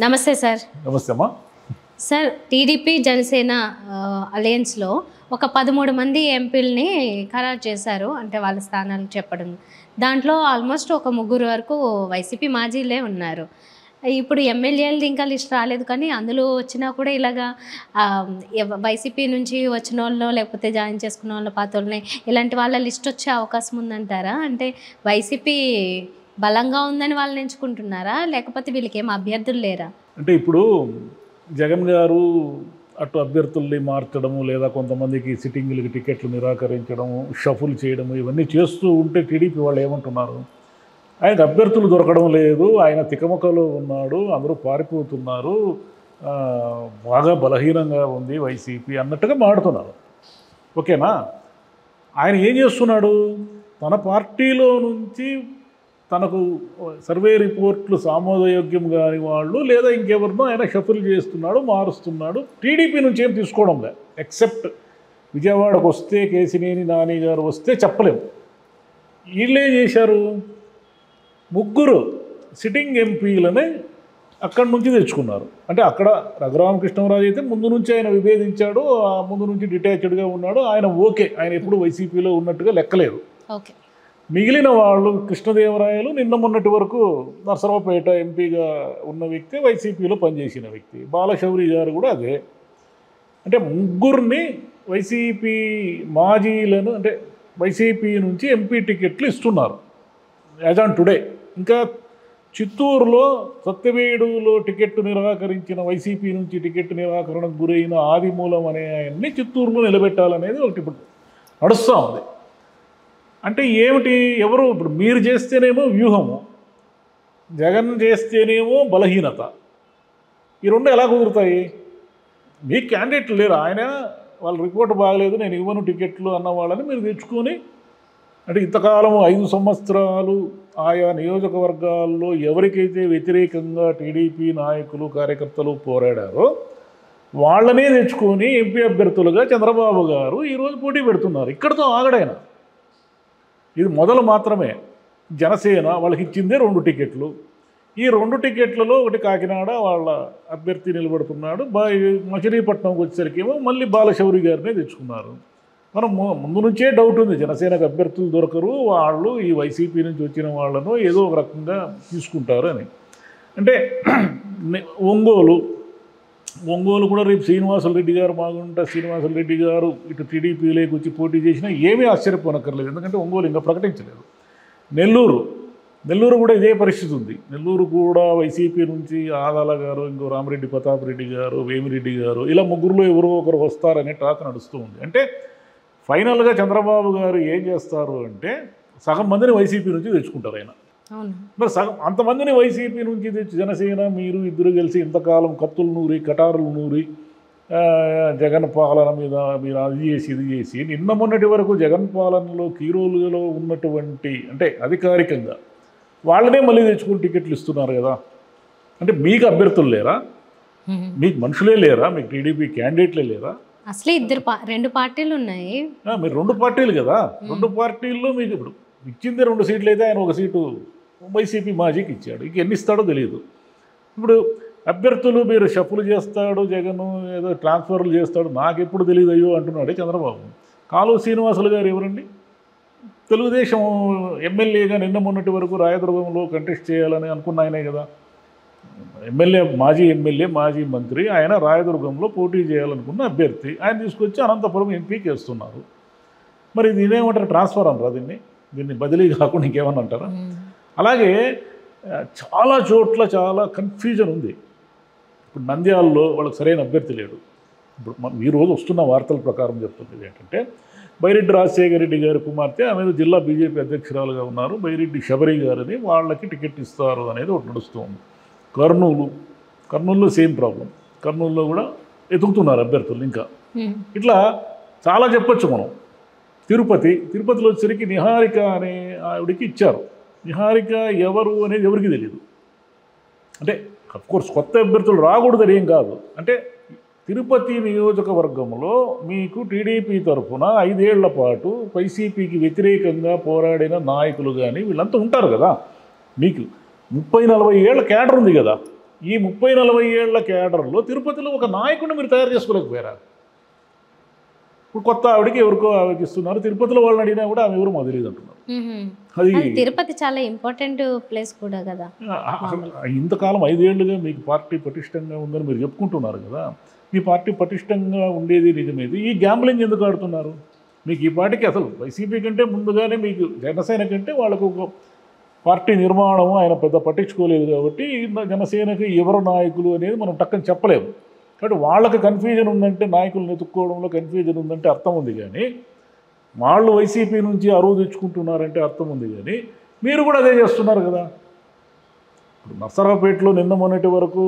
నమస్తే సార్. నమస్తే అమ్మా. సార్, టీడీపీ జనసేన అలయన్స్లో ఒక 13 మంది ఎంపీలని ఖరారు చేశారు. అంటే వాళ్ళ స్థానాలు చెప్పడం. దాంట్లో ఆల్మోస్ట్ ఒక 3 వరకు వైసీపీ మాజీలే ఉన్నారు. ఇప్పుడు ఎమ్మెల్యేలది ఇంకా లిస్ట్ రాలేదు, కానీ అందులో వచ్చినా కూడా ఇలాగా వైసీపీ నుంచి వచ్చిన వాళ్ళు లేకపోతే జాయిన్ చేసుకున్న వాళ్ళ పాత వాళ్ళని ఇలాంటి వాళ్ళ లిస్ట్ వచ్చే అవకాశం ఉందంటారా? అంటే వైసీపీ బలంగా ఉందని వాళ్ళని ఎంచుకుంటున్నారా, లేకపోతే వీళ్ళకి ఏం అభ్యర్థులు లేరా? అంటే ఇప్పుడు జగన్ గారు అటు అభ్యర్థుల్ని మార్చడము, లేదా కొంతమందికి సిట్టింగ్లకి టికెట్లు నిరాకరించడము, షఫుల్ చేయడము, ఇవన్నీ చేస్తూ ఉంటే టీడీపీ వాళ్ళు ఏమంటున్నారు? ఆయనకు అభ్యర్థులు దొరకడం లేదు, ఆయన తికమకలో ఉన్నాడు, అందరూ పారిపోతున్నారు, బాగా బలహీనంగా ఉంది వైసీపీ అన్నట్టుగా మాడుతున్నారు. ఓకేనా? ఆయన ఏం చేస్తున్నాడు? తన పార్టీలో నుంచి తనకు సర్వే రిపోర్ట్లు ఆమోదయోగ్యం కాని వాళ్ళు లేదా ఇంకెవరినో ఆయన షఫుల్ చేస్తున్నాడు, మారుస్తున్నాడు. టీడీపీ నుంచి ఏం తీసుకోవడం లేదు. ఎక్సెప్ట్ విజయవాడకు వస్తే కేసినేని నాని గారు వస్తే చెప్పలేము. వీళ్ళే చేశారు, 3 సిట్టింగ్ ఎంపీలని అక్కడి నుంచి తెచ్చుకున్నారు. అంటే అక్కడ రఘురామకృష్ణరాజు అయితే ముందు నుంచి ఆయన విభేదించాడు, ముందు నుంచి డిటాచ్డ్గా ఉన్నాడు. ఆయన ఓకే, ఆయన ఎప్పుడు వైసీపీలో ఉన్నట్టుగా లెక్కలేదు. ఓకే. మిగిలిన వాళ్ళు కృష్ణదేవరాయలు నిన్న మొన్నటి వరకు నర్సరావుపేట ఎంపీగా ఉన్న వ్యక్తి, వైసీపీలో పనిచేసిన వ్యక్తి. బాలశౌరి గారు కూడా అదే. అంటే 3 వైసీపీ మాజీలను, అంటే వైసీపీ నుంచి ఎంపీ టికెట్లు ఇస్తున్నారు యాజ్ ఆన్ టుడే. ఇంకా చిత్తూరులో సత్యవేడులో టికెట్ నిరాకరించిన, వైసీపీ నుంచి టికెట్ నిరాకరణకు గురైన ఆదిమూలం అనే ఆయన్ని చిత్తూరులో నిలబెట్టాలనేది ఒకటి ఇప్పుడు నడుస్తూ ఉంది. అంటే ఏమిటి? ఎవరు ఇప్పుడు మీరు చేస్తేనేమో వ్యూహము, జగన్ చేస్తేనేమో బలహీనత. ఈ రెండు ఎలా కుదురుతాయి? మీ క్యాండిడేట్లు లేరు. ఆయన వాళ్ళ రిపోర్ట్ బాగలేదు, నేను ఇవ్వను టికెట్లు అన్న వాళ్ళని మీరు తెచ్చుకొని, అంటే ఇంతకాలం 5 సంవత్సరాలు ఆయా నియోజకవర్గాల్లో ఎవరికైతే వ్యతిరేకంగా టీడీపీ నాయకులు కార్యకర్తలు పోరాడారో వాళ్ళనే తెచ్చుకొని ఎంపీ అభ్యర్థులుగా చంద్రబాబు గారు ఈరోజు పోటీ పెడుతున్నారు. ఇక్కడితో ఆగడైనా. ఇది మొదలు మాత్రమే. జనసేన వాళ్ళకి ఇచ్చిందే 2 టికెట్లు. ఈ 2 టికెట్లలో ఒకటి కాకినాడ వాళ్ళ అభ్యర్థి నిలబడుతున్నాడు. మచిలీపట్నంకి వచ్చేసరికి ఏమో మళ్ళీ బాలశౌరి గారినే తెచ్చుకున్నారు. మనం ముందు నుంచే డౌట్ ఉంది, జనసేనకు అభ్యర్థులు దొరకరు, వాళ్ళు ఈ వైసీపీ నుంచి వచ్చిన వాళ్ళను ఏదో ఒక రకంగా తీసుకుంటారు అని. అంటే ఒంగోలు కూడా రేపు శ్రీనివాసులరెడ్డి గారు బాగుంటా, శ్రీనివాసులరెడ్డి గారు ఇటు టీడీపీలోకి వచ్చి పోటీ చేసినా ఏమీ ఆశ్చర్యపోనక్కర్లేదు, ఎందుకంటే ఒంగోలు ఇంకా ప్రకటించలేదు. నెల్లూరు కూడా ఇదే పరిస్థితి ఉంది. నెల్లూరు కూడా వైసీపీ నుంచి ఆదాల గారు, ఇంకో రామిరెడ్డి ప్రతాప్ రెడ్డి గారు, వేమిరెడ్డి గారు, ఇలా 3లో ఎవరో ఒకరు వస్తారనే టాక్ నడుస్తూ ఉంది. అంటే ఫైనల్గా చంద్రబాబు గారు ఏం చేస్తారు అంటే సగం మందిని వైసీపీ నుంచి తెచ్చుకుంటారు ఆయన. మరి సగం అంతమందిని వైసీపీ నుంచి తెచ్చి జనసేన మీరు ఇద్దరు కలిసి ఇంతకాలం కత్తులు నూరి కటారులు నూరి జగన్ పాలన మీద మీరు అది చేసి ఇది చేసి నిన్న మొన్నటి వరకు జగన్ పాలనలో కీరోలులో ఉన్నటువంటి, అంటే అధికారికంగా వాళ్ళనే మళ్ళీ తెచ్చుకుని టికెట్లు ఇస్తున్నారు కదా. అంటే మీకు అభ్యర్థులు లేరా? మీకు మనుషులే లేరా? మీకు టీడీపీ క్యాండిడేట్లే లేరా? అసలు 2 పార్టీలు ఉన్నాయి. మీరు 2 పార్టీలు కదా. 2 పార్టీల్లో మీకు ఇప్పుడు ఇచ్చింది 2 సీట్లు అయితే ఆయన 1 సీటు వైసీపీ మాజీకి ఇచ్చాడు. ఇంక ఎన్ని ఇస్తాడో తెలియదు. ఇప్పుడు అభ్యర్థులు మీరు షఫుల్ చేస్తాడు జగన్, ఏదో ట్రాన్స్ఫర్లు చేస్తాడు, నాకెప్పుడు తెలియదు అయ్యో అంటున్నాడే చంద్రబాబు. కాలువ శ్రీనివాసులు గారు ఎవరండి? తెలుగుదేశం ఎమ్మెల్యేగా నిన్న మొన్నటి వరకు రాయదుర్గంలో కంటెస్ట్ చేయాలని అనుకున్న ఆయనే కదా. మాజీ ఎమ్మెల్యే, మాజీ మంత్రి, ఆయన రాయదుర్గంలో పోటీ చేయాలనుకున్న అభ్యర్థి. ఆయన తీసుకొచ్చి అనంతపురం ఎంపీకి వేస్తున్నారు. మరి దీనేమంటారు? ట్రాన్స్ఫర్ అంటారా? దీన్ని బదిలీ కాకుండా ఇంకేమన్నా అంటారా? అలాగే చాలా చోట్ల చాలా కన్ఫ్యూజన్ ఉంది. ఇప్పుడు నంద్యాలలో వాళ్ళకి సరైన అభ్యర్థి లేడు. ఇప్పుడు ఈరోజు వస్తున్న వార్తల ప్రకారం చెప్తుంది ఏంటంటే బైరెడ్డి రాజశేఖర రెడ్డి గారి కుమార్తె ఆమె జిల్లా బీజేపీ అధ్యక్షురాలుగా ఉన్నారు, బైరెడ్డి శబరి గారిని, వాళ్ళకి టికెట్ ఇస్తారు అనేది ఒకటి నడుస్తుంది. కర్నూలులో సేమ్ ప్రాబ్లం. కర్నూలులో కూడా ఎదుగుతున్నారు అభ్యర్థులు ఇంకా. ఇట్లా చాలా చెప్పచ్చు మనం. తిరుపతిలో వచ్చేసరికి నిహారిక అనే ఆవిడికి ఇచ్చారు. నిహారిక ఎవరు అనేది ఎవరికి తెలియదు. అంటే అఫ్కోర్స్ కొత్త అభ్యర్థులు రాకూడదు ఏం కాదు. అంటే తిరుపతి నియోజకవర్గంలో మీకు టీడీపీ తరఫున 5 ఏళ్ల పాటు వైసీపీకి వ్యతిరేకంగా పోరాడిన నాయకులు కానీ వీళ్ళంతా ఉంటారు కదా. మీకు 30-40 ఏళ్ల క్యాడర్ ఉంది కదా. ఈ 30-40 ఏళ్ల క్యాడర్లో తిరుపతిలో ఒక నాయకుడిని మీరు తయారు చేసుకోలేకపోయారా? ఇప్పుడు కొత్త ఆవిడకి ఎవరికో ఆవిడకి ఇస్తున్నారు. తిరుపతిలో వాళ్ళని అడిగినా కూడా ఆమె ఎవరు మాకు తెలియదు అంటున్నారు. అది తిరుపతి చాలా ఇంపార్టెంట్ ప్లేస్ కూడా కదా. ఇంతకాలం 5 ఏళ్లుగా మీకు పార్టీ పటిష్టంగా ఉందని మీరు చెప్పుకుంటున్నారు కదా. మీ పార్టీ పటిష్టంగా ఉండేది నిజమేది. ఈ గ్యాంబ్లింగ్ ఎందుకు ఆడుతున్నారు? మీకు ఈ పార్టీకి అసలు వైసీపీ కంటే ముందుగానే మీకు జనసేన కంటే వాళ్ళకు ఒక పార్టీ నిర్మాణం ఆయన పెద్ద పట్టించుకోలేదు కాబట్టి జనసేనకి ఎవరు నాయకులు అనేది మనం టక్కని చెప్పలేము. కాబట్టి వాళ్ళకి కన్ఫ్యూజన్ ఉందంటే, నాయకులను ఎత్తుక్కోవడంలో కన్ఫ్యూజన్ ఉందంటే అర్థం ఉంది. కానీ వాళ్ళు వైసీపీ నుంచి అరువు తెచ్చుకుంటున్నారంటే అర్థం ఉంది. కానీ మీరు కూడా అదే చేస్తున్నారు కదా. ఇప్పుడు నర్సరావుపేటలో నిన్న మొన్నటి వరకు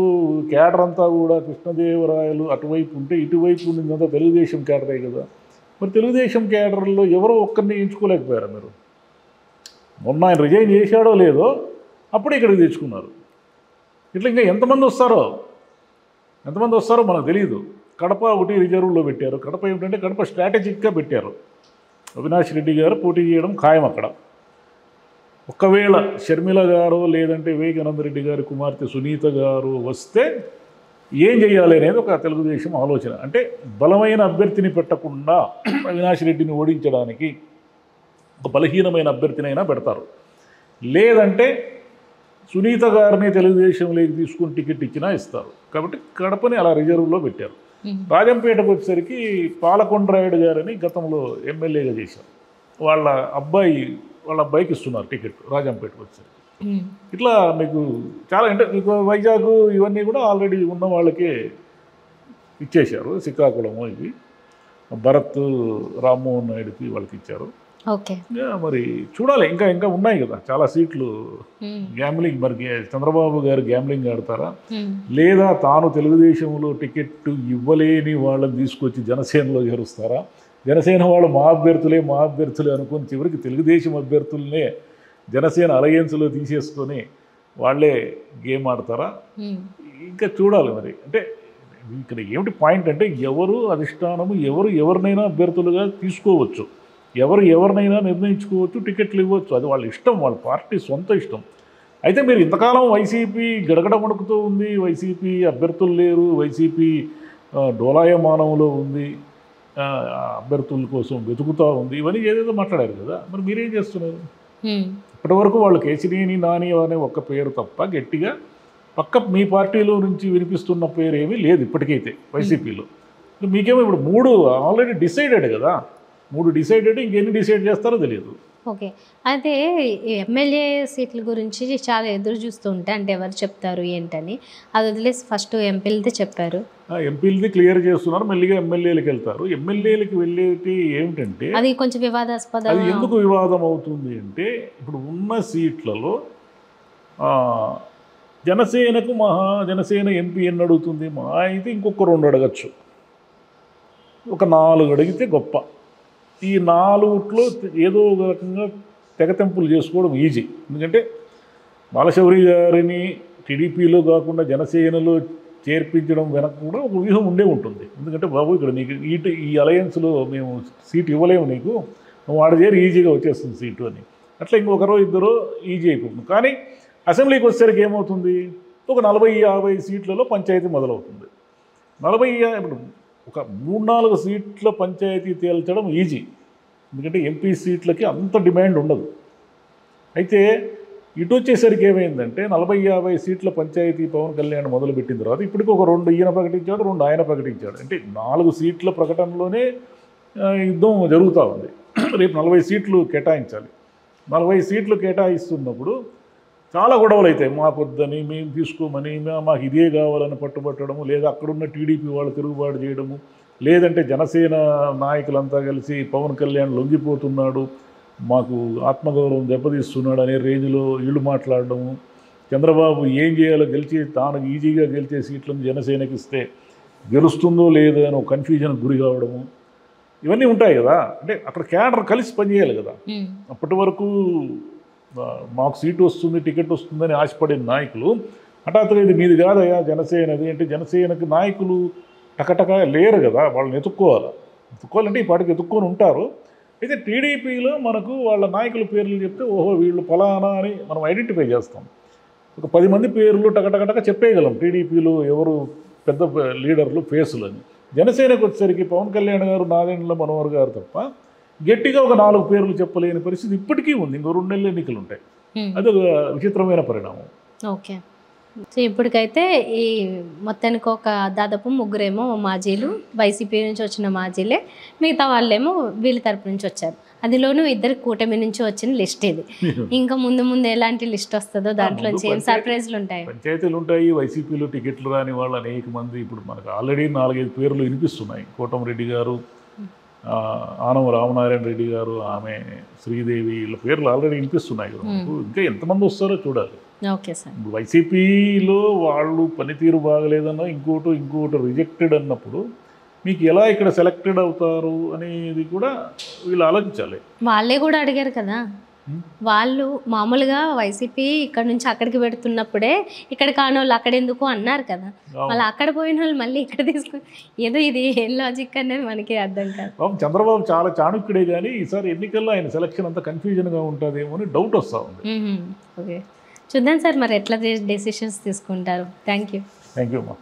క్యాడర్ అంతా కూడా కృష్ణదేవరాయలు అటువైపు ఉంటే, ఇటువైపు ఉన్నదంతా తెలుగుదేశం క్యాడరే కదా. మరి తెలుగుదేశం క్యాడర్లో ఎవరో ఒక్కరిని ఎంచుకోలేకపోయారా మీరు? మొన్న ఆయన రిజైన్ చేశాడో లేదో అప్పుడు ఇక్కడికి తెచ్చుకున్నారు. ఇట్లా ఇంకా ఎంతమంది వస్తారో మనకు తెలియదు. కడప ఒకటి రిజర్వ్లో పెట్టారు. కడప ఏమిటంటే కడప స్ట్రాటజిక్గా పెట్టారు. అవినాష్ రెడ్డి గారు పోటీ చేయడం ఖాయం అక్కడ. ఒకవేళ షర్మిల గారు లేదంటే వివేకానంద రెడ్డి గారి కుమార్తె సునీత గారు వస్తే ఏం చేయాలి అనేది ఒక తెలుగుదేశం ఆలోచన. అంటే బలమైన అభ్యర్థిని పెట్టకుండా అవినాష్ రెడ్డిని ఓడించడానికి ఒక బలహీనమైన అభ్యర్థినైనా పెడతారు. లేదంటే సునీత గారిని తెలుగుదేశంలోకి తీసుకుని టికెట్ ఇచ్చినా ఇస్తారు. కాబట్టి కడపని అలా రిజర్వ్లో పెట్టారు. రాజంపేటకు వచ్చేసరికి పాలకొండరాయుడు గారని గతంలో ఎమ్మెల్యేగా చేశారు. వాళ్ళ అబ్బాయికి ఇస్తున్నారు టికెట్ రాజంపేటకు వచ్చేసరికి. ఇట్లా మీకు చాలా అంటే మీకు వైజాగ్ ఇవన్నీ కూడా ఆల్రెడీ ఉన్న వాళ్ళకే ఇచ్చేశారు. శ్రీకాకుళము ఇవి భరత్ రామ్మోహన్ నాయుడుకి వాళ్ళకి ఇచ్చారు. ఓకే, మరి చూడాలి. ఇంకా ఉన్నాయి కదా చాలా సీట్లు. గ్యాంబ్లింగ్ మరి చంద్రబాబు గారు గ్యాంబ్లింగ్ ఆడతారా, లేదా తాను తెలుగుదేశంలో టికెట్ ఇవ్వలేని వాళ్ళని తీసుకొచ్చి జనసేనలో చేరుస్తారా? జనసేన వాళ్ళు మా అభ్యర్థులే అనుకుని చివరికి తెలుగుదేశం అభ్యర్థులనే జనసేన అలయన్స్లో తీసేసుకొని వాళ్ళే గేమ్ ఆడతారా? ఇంకా చూడాలి. మరి అంటే ఇక్కడ ఏమిటి పాయింట్ అంటే ఎవరు అధిష్టానము ఎవరినైనా అభ్యర్థులుగా తీసుకోవచ్చు, ఎవరినైనా నిర్ణయించుకోవచ్చు, టికెట్లు ఇవ్వచ్చు. అది వాళ్ళ ఇష్టం, వాళ్ళ పార్టీ సొంత ఇష్టం. అయితే మీరు ఇంతకాలం వైసీపీ గడగడ వణుకుతూ ఉంది, వైసీపీ అభ్యర్థులు లేరు, వైసీపీ డోలాయమానంలో ఉంది, అభ్యర్థుల కోసం వెతుకుతూ ఉంది, ఇవన్నీ ఏదేదో మాట్లాడారు కదా. మరి మీరేం చేస్తున్నారు? ఇప్పటివరకు వాళ్ళు కేసినేని నాని అనే ఒక్క పేరు తప్ప గట్టిగా పక్క మీ పార్టీలో నుంచి వినిపిస్తున్న పేరు ఏమీ లేదు ఇప్పటికైతే వైసీపీలో. మీకేమో ఇప్పుడు 3 ఆల్రెడీ డిసైడెడ్ కదా. 3 డిసైడెడ్, ఇంకెన్ని డిసైడ్ చేస్తారో తెలియదు. ఓకే, అయితే ఎమ్మెల్యే సీట్ల గురించి చాలా ఎదురు చూస్తూ ఉంటే అంటే ఎవరు చెప్తారు ఏంటని అది వదిలేసి ఫస్ట్ ఎంపీలది చెప్పారు. ఎంపీలది క్లియర్ చేస్తున్నారు, మెల్లిగా ఎమ్మెల్యేలకు వెళ్తారు. ఎమ్మెల్యేలకు వెళ్ళేటి ఏమిటంటే అది కొంచెం వివాదాస్పదం. అది ఎందుకు వివాదం అవుతుంది అంటే ఇప్పుడు ఉన్న సీట్లలో జనసేన ఎంపీ ఎన్ని అడుగుతుంది? మా అయితే ఇంకొక 2 అడగచ్చు, ఒక 4 అడిగితే గొప్ప. ఈ 4లో ఏదో ఒక రకంగా తెగతెంపులు చేసుకోవడం ఈజీ. ఎందుకంటే బాలశౌరి గారిని టీడీపీలో కాకుండా జనసేనలో చేర్పించడం వెనక కూడా ఒక వ్యూహం ఉంటుంది. ఎందుకంటే బాబు ఇక్కడ నీకు ఈ అలయన్స్లో మేము సీట్ ఇవ్వలేము, నీకు నువ్వు వాడి చేరి ఈజీగా వచ్చేస్తుంది సీటు అని. అట్లా ఇంకొకరో ఇద్దరు ఈజీ అయిపోతుంది. కానీ అసెంబ్లీకి వచ్చేసరికి ఏమవుతుంది? ఒక 40-50 సీట్లలో పంచాయతీ మొదలవుతుంది. 40 ఇప్పుడు ఒక 3-4 సీట్ల పంచాయతీ తేల్చడం ఈజీ, ఎందుకంటే ఎంపీ సీట్లకి అంత డిమాండ్ ఉండదు. అయితే ఇటు వచ్చేసరికి ఏమైందంటే 40-50 సీట్ల పంచాయతీ పవన్ కళ్యాణ్ మొదలుపెట్టిన తర్వాత ఇప్పటికి ఒక 2 ఈయన ప్రకటించాడు, 2 ఆయన ప్రకటించాడు. అంటే 4 సీట్ల ప్రకటనలోనే యుద్ధం జరుగుతూ ఉంది. రేపు 40 సీట్లు కేటాయించాలి. 40 సీట్లు కేటాయిస్తున్నప్పుడు చాలా గొడవలు అవుతాయి. మాకొద్దని, మేము తీసుకోమని, మాకు ఇదే కావాలని పట్టుబట్టడము, లేదా అక్కడున్న టీడీపీ వాళ్ళు తిరుగుబాటు చేయడము, లేదంటే జనసేన నాయకులంతా కలిసి పవన్ కళ్యాణ్ లొంగిపోతున్నాడు, మాకు ఆత్మగౌరవం దెబ్బతీస్తున్నాడు అనే రేంజ్లో వీళ్ళు మాట్లాడడము, చంద్రబాబు ఏం చేయాలో తాను ఈజీగా గెలిచే సీట్లను జనసేనకి ఇస్తే గెలుస్తుందో లేదో అని ఒక కన్ఫ్యూజన్కి గురి కావడము, ఇవన్నీ ఉంటాయి కదా. అంటే అక్కడ క్యాడర్ కలిసి పనిచేయాలి కదా. అప్పటి వరకు మాకు సీటు వస్తుంది, టికెట్ వస్తుందని ఆశపడిన నాయకులు హఠాత్తుగా ఇది మీది కాదయా జనసేనది అంటే జనసేనకి నాయకులు టకటక లేరు కదా. వాళ్ళని ఎత్తుక్కోవాలంటే ఈ పాటికి ఎత్తుక్కొని ఉంటారు. అయితే టీడీపీలో మనకు వాళ్ళ నాయకుల పేర్లు చెప్తే ఓహో వీళ్ళు ఫలానా అని మనం ఐడెంటిఫై చేస్తాం. ఒక 10 మంది పేర్లు టకటకటక చెప్పేయగలం టీడీపీలో ఎవరు పెద్ద లీడర్లు ఫేసులు అని. జనసేనకు వచ్చేసరికి పవన్ కళ్యాణ్ గారు, నాదెండ్ల మనోహర్ గారు తప్ప గట్టిగా ఒక 4 పేర్లు చెప్పలేని పరిస్థితి ఇప్పటికీ ఉంది. ఇంకో 2 నెలలు ఎన్నికలు ఉంటాయి. అది ఒక విచిత్రమైన పరిణామం. ఓకే. సో ఇప్పటికైతే ఈ మొత్తానికి ఒక దాదాపు ముగ్గురేమో మాజీలు, వైసీపీ నుంచి వచ్చిన మాజీలే, మిగతా వాళ్ళేమో వీళ్ళ తరపు నుంచి వచ్చారు. అందులోనూ ఇద్దరు కూటమి నుంచి వచ్చిన లిస్ట్ ఇది. ఇంకా ముందు ముందు ఎలాంటి లిస్ట్ వస్తుందో దాంట్లో ఏం సర్ప్రైజ్లు ఉంటాయి. పంచాయతీలు ఉంటాయి. వైసీపీలో టికెట్లు రాని వాళ్ళు అనేక మంది ఇప్పుడు మనకు ఆల్రెడీ 4-5 పేర్లు వినిపిస్తున్నాయి. కోటమిరెడ్డి గారు, ఆనం రామనారాయణ రెడ్డి గారు, ఆమె శ్రీదేవి, వీళ్ళ పేర్లు ఆల్రెడీ వినిపిస్తున్నాయి కదా. ఇంకా ఎంతమంది వస్తారో చూడాలి. Okay sir. ఇప్పుడు వైసీపీలో వాళ్ళు పనితీరు బాగలేదన్నా ఇంకోటి రిజెక్టెడ్ అన్నప్పుడు మీకు ఎలా ఇక్కడ సెలెక్టెడ్ అవుతారు అనేది కూడా వీళ్ళు ఆలోచించాలి. వాళ్ళే కూడా అడిగారు కదా, వాళ్ళు మామూలుగా వైసీపీ ఇక్కడ నుంచి అక్కడికి పెడుతున్నప్పుడే ఇక్కడ కాని వాళ్ళు అక్కడ ఎందుకు అన్నారు కదా, వాళ్ళు అక్కడ పోయిన వాళ్ళు మళ్ళీ ఇక్కడ తీసుకుని ఏదో ఇది ఏం లాజిక్ అనేది మనకి అర్థం కాదు. చంద్రబాబు చాలా చాణుక్యుడే కానీ ఈసారి ఎన్నికల్లో ఆయన సెలక్షన్ అంతా కన్ఫ్యూజన్గా ఉంటుందేమో అని డౌట్ వస్తూ ఉంది. ఓకే, చూద్దాం సార్ మరి ఎట్లా డెసిషన్స్ తీసుకుంటారు. థ్యాంక్ యూ అమ్మా.